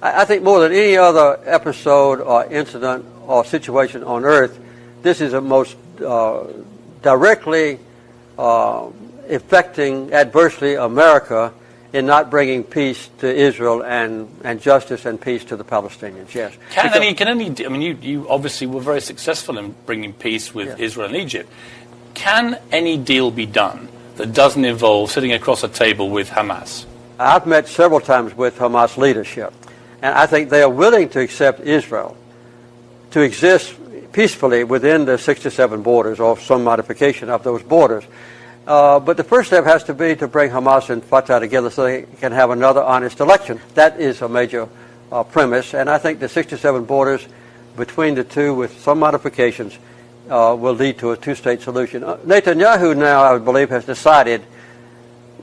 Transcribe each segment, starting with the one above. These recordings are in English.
I think more than any other episode or incident or situation on earth, this is the most directly affecting adversely America in not bringing peace to Israel and justice and peace to the Palestinians. Yes. I mean, you obviously were very successful in bringing peace with Israel and Egypt. Can any deal be done that doesn't involve sitting across a table with Hamas? I've met several times with Hamas leadership, and I think they are willing to accept Israel to exist peacefully within the 67 borders or some modification of those borders. But the first step has to be to bring Hamas and Fatah together so they can have another honest election. That is a major premise, and I think the 67 borders between the two with some modifications will lead to a two-state solution. Netanyahu now, I believe, has decided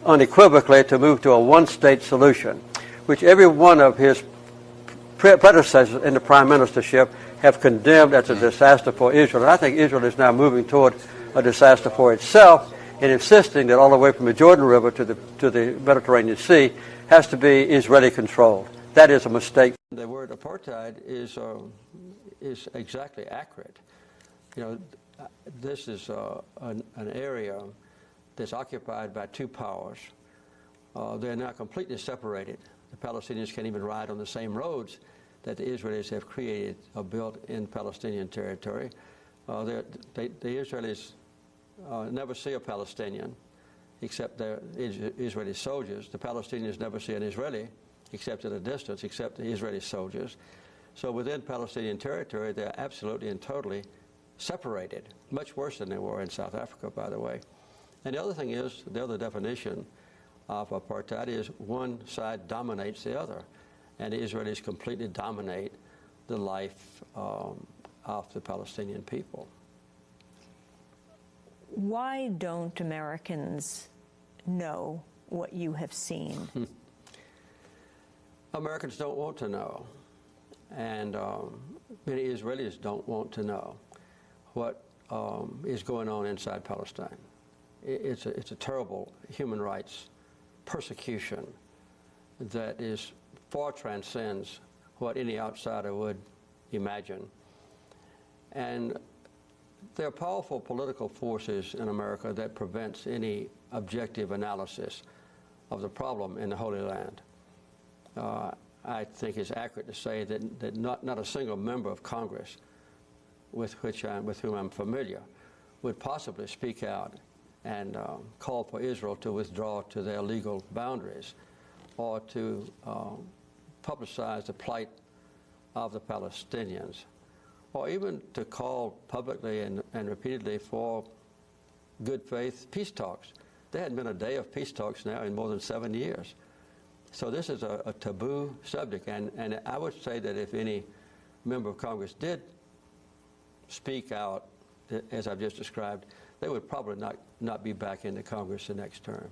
unequivocally to move to a one-state solution, which every one of his predecessors in the prime ministership have condemned as a disaster for Israel. And I think Israel is now moving toward a disaster for itself and insisting that all the way from the Jordan River to the Mediterranean Sea has to be Israeli controlled. That is a mistake. The word apartheid is exactly accurate. You know, this is an area that's occupied by two powers. They're now completely separated. The Palestinians can't even ride on the same roads that the Israelis have created or built in Palestinian territory. The Israelis never see a Palestinian except the Israeli soldiers. The Palestinians never see an Israeli except at a distance, except the Israeli soldiers. So within Palestinian territory, they're absolutely and totally separated, much worse than they were in South Africa, by the way. And the other thing is, the other definition of apartheid is one side dominates the other, and the Israelis completely dominate the life of the Palestinian people. Why don't Americans know what you have seen? Americans don't want to know, and many Israelis don't want to know what is going on inside Palestine. It's a terrible human rights persecution that far transcends what any outsider would imagine. And there are powerful political forces in America that prevents any objective analysis of the problem in the Holy Land. I think it's accurate to say that not a single member of Congress with whom I'm familiar would possibly speak out and call for Israel to withdraw to their legal boundaries or to publicize the plight of the Palestinians, or even to call publicly and repeatedly for good faith peace talks. There hadn't been a day of peace talks now in more than 7 years. So this is a taboo subject, and I would say that if any member of Congress did speak out, as I've just described, they would probably not be back into Congress the next term.